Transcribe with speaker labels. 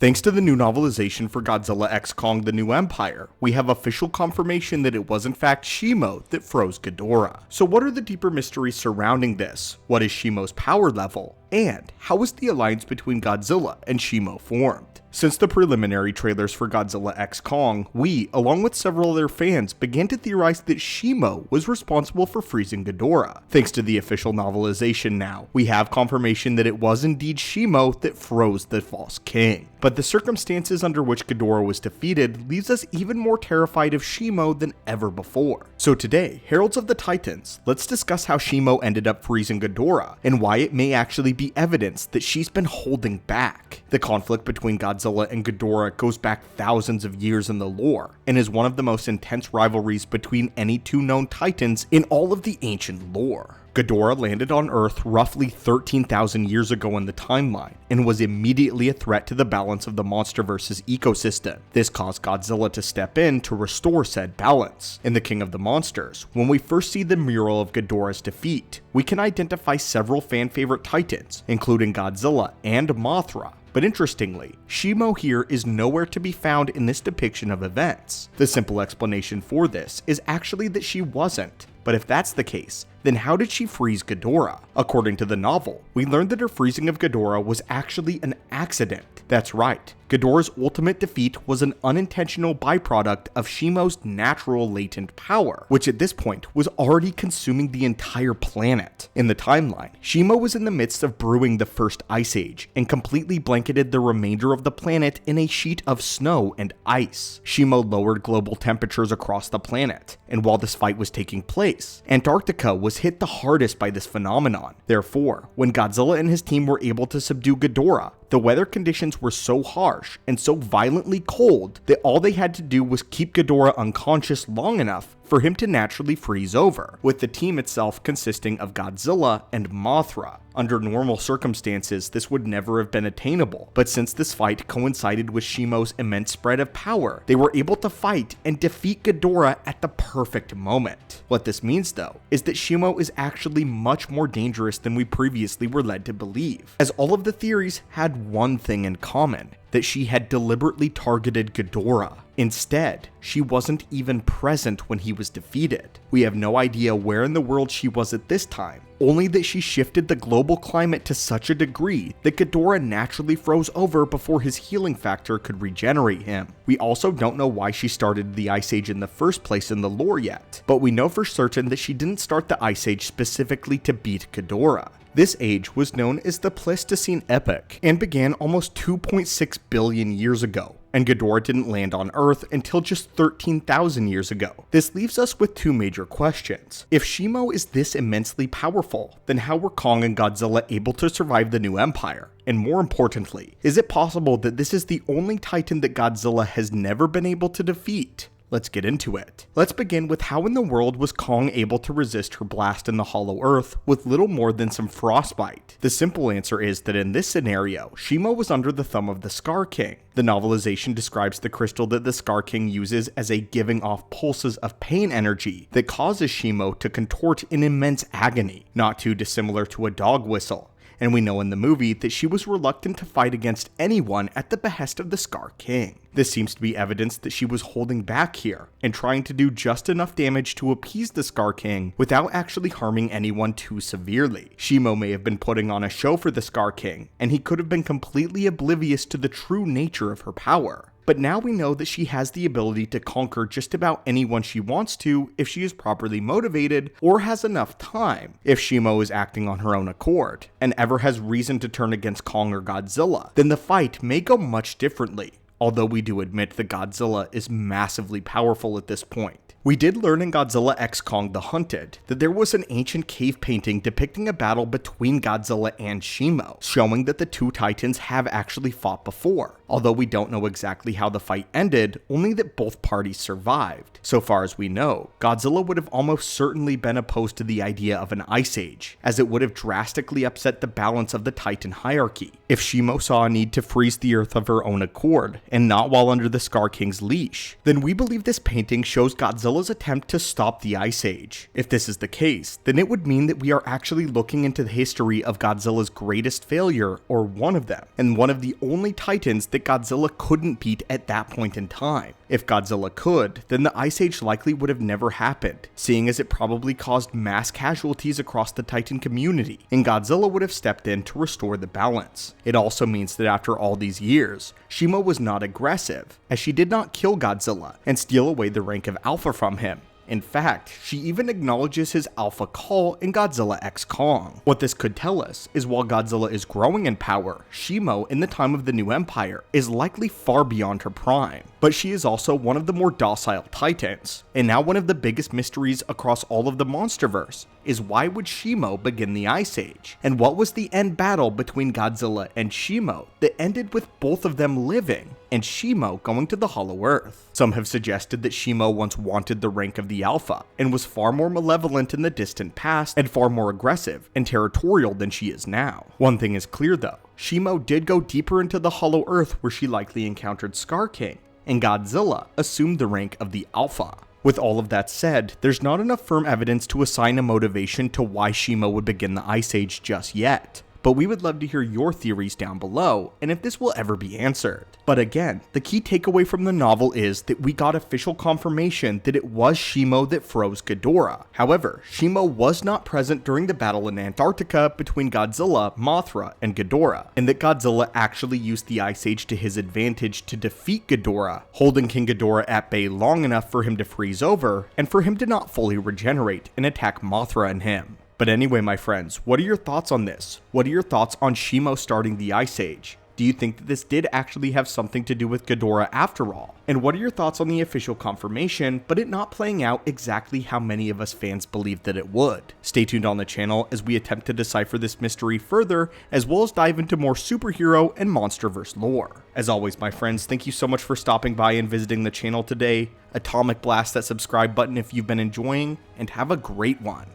Speaker 1: Thanks to the new novelization for Godzilla x Kong: The New Empire, we have official confirmation that it was in fact Shimo that froze Ghidorah. So what are the deeper mysteries surrounding this? What is Shimo's power level? And how was the alliance between Godzilla and Shimo formed? Since the preliminary trailers for Godzilla x Kong, we, along with several other fans, began to theorize that Shimo was responsible for freezing Ghidorah. Thanks to the official novelization now, we have confirmation that it was indeed Shimo that froze the false king. But the circumstances under which Ghidorah was defeated leaves us even more terrified of Shimo than ever before. So today, Heralds of the Titans, let's discuss how Shimo ended up freezing Ghidorah, and why it may actually be evidence that she's been holding back. The conflict between Godzilla and Ghidorah goes back thousands of years in the lore, and is one of the most intense rivalries between any two known titans in all of the ancient lore. Ghidorah landed on Earth roughly 13,000 years ago in the timeline, and was immediately a threat to the balance of the Monsterverse's ecosystem. This caused Godzilla to step in to restore said balance. In The King of the Monsters, when we first see the mural of Ghidorah's defeat, we can identify several fan-favorite titans, including Godzilla and Mothra. But interestingly, Shimo here is nowhere to be found in this depiction of events. The simple explanation for this is actually that she wasn't. But if that's the case, then how did she freeze Ghidorah? According to the novel, we learned that her freezing of Ghidorah was actually an accident. That's right, Ghidorah's ultimate defeat was an unintentional byproduct of Shimo's natural latent power, which at this point was already consuming the entire planet. In the timeline, Shimo was in the midst of brewing the first ice age, and completely blanketed the remainder of the planet in a sheet of snow and ice. Shimo lowered global temperatures across the planet, and while this fight was taking place, Antarctica was hit the hardest by this phenomenon. Therefore, when Godzilla and his team were able to subdue Ghidorah, the weather conditions were so harsh and so violently cold that all they had to do was keep Ghidorah unconscious long enough for him to naturally freeze over, with the team itself consisting of Godzilla and Mothra. Under normal circumstances, this would never have been attainable, but since this fight coincided with Shimo's immense spread of power, they were able to fight and defeat Ghidorah at the perfect moment. What this means though, is that Shimo is actually much more dangerous than we previously were led to believe, as all of the theories had one thing in common: that she had deliberately targeted Ghidorah. Instead, she wasn't even present when he was defeated. We have no idea where in the world she was at this time, only that she shifted the global climate to such a degree that Ghidorah naturally froze over before his healing factor could regenerate him. We also don't know why she started the Ice Age in the first place in the lore yet, but we know for certain that she didn't start the Ice Age specifically to beat Ghidorah. This age was known as the Pleistocene Epoch, and began almost 2.6 billion years ago, and Ghidorah didn't land on Earth until just 13,000 years ago. This leaves us with two major questions. If Shimo is this immensely powerful, then how were Kong and Godzilla able to survive the new empire? And more importantly, is it possible that this is the only titan that Godzilla has never been able to defeat? Let's get into it. Let's begin with how in the world was Kong able to resist her blast in the Hollow Earth with little more than some frostbite? The simple answer is that in this scenario, Shimo was under the thumb of the Scar King. The novelization describes the crystal that the Scar King uses as a giving off pulses of pain energy that causes Shimo to contort in immense agony, not too dissimilar to a dog whistle. And we know in the movie that she was reluctant to fight against anyone at the behest of the Scar King. This seems to be evidence that she was holding back here, and trying to do just enough damage to appease the Scar King without actually harming anyone too severely. Shimo may have been putting on a show for the Scar King, and he could have been completely oblivious to the true nature of her power. But now we know that she has the ability to conquer just about anyone she wants to if she is properly motivated or has enough time. If Shimo is acting on her own accord, and ever has reason to turn against Kong or Godzilla, then the fight may go much differently. Although we do admit that Godzilla is massively powerful at this point. We did learn in Godzilla x Kong the Hunted that there was an ancient cave painting depicting a battle between Godzilla and Shimo, showing that the two titans have actually fought before. Although we don't know exactly how the fight ended, only that both parties survived. So far as we know, Godzilla would have almost certainly been opposed to the idea of an ice age, as it would have drastically upset the balance of the titan hierarchy. If Shimo saw a need to freeze the earth of her own accord, and not while under the Scar King's leash, then we believe this painting shows Godzilla Godzilla's attempt to stop the Ice Age. If this is the case, then it would mean that we are actually looking into the history of Godzilla's greatest failure, or one of them, and one of the only titans that Godzilla couldn't beat at that point in time. If Godzilla could, then the Ice Age likely would have never happened, seeing as it probably caused mass casualties across the Titan community, and Godzilla would have stepped in to restore the balance. It also means that after all these years, Shimo was not aggressive, as she did not kill Godzilla and steal away the rank of Alpha from him. In fact, she even acknowledges his alpha call in Godzilla x Kong. What this could tell us is while Godzilla is growing in power, Shimo in the time of the New Empire is likely far beyond her prime, but she is also one of the more docile titans. And now one of the biggest mysteries across all of the Monsterverse is why would Shimo begin the Ice Age? And what was the end battle between Godzilla and Shimo that ended with both of them living and Shimo going to the Hollow Earth? Some have suggested that Shimo once wanted the rank of the Alpha and was far more malevolent in the distant past and far more aggressive and territorial than she is now. One thing is clear though, Shimo did go deeper into the Hollow Earth where she likely encountered Scar King, and Godzilla assumed the rank of the Alpha. With all of that said, there's not enough firm evidence to assign a motivation to why Shimo would begin the Ice Age just yet, but we would love to hear your theories down below and if this will ever be answered. But again, the key takeaway from the novel is that we got official confirmation that it was Shimo that froze Ghidorah. However, Shimo was not present during the battle in Antarctica between Godzilla, Mothra, and Ghidorah, and that Godzilla actually used the Ice Age to his advantage to defeat Ghidorah, holding King Ghidorah at bay long enough for him to freeze over and for him to not fully regenerate and attack Mothra and him. But anyway, my friends, what are your thoughts on this? What are your thoughts on Shimo starting the Ice Age? Do you think that this did actually have something to do with Ghidorah after all? And what are your thoughts on the official confirmation, but it not playing out exactly how many of us fans believed that it would? Stay tuned on the channel as we attempt to decipher this mystery further, as well as dive into more superhero and Monsterverse lore. As always, my friends, thank you so much for stopping by and visiting the channel today. Atomic blast that subscribe button if you've been enjoying, and have a great one.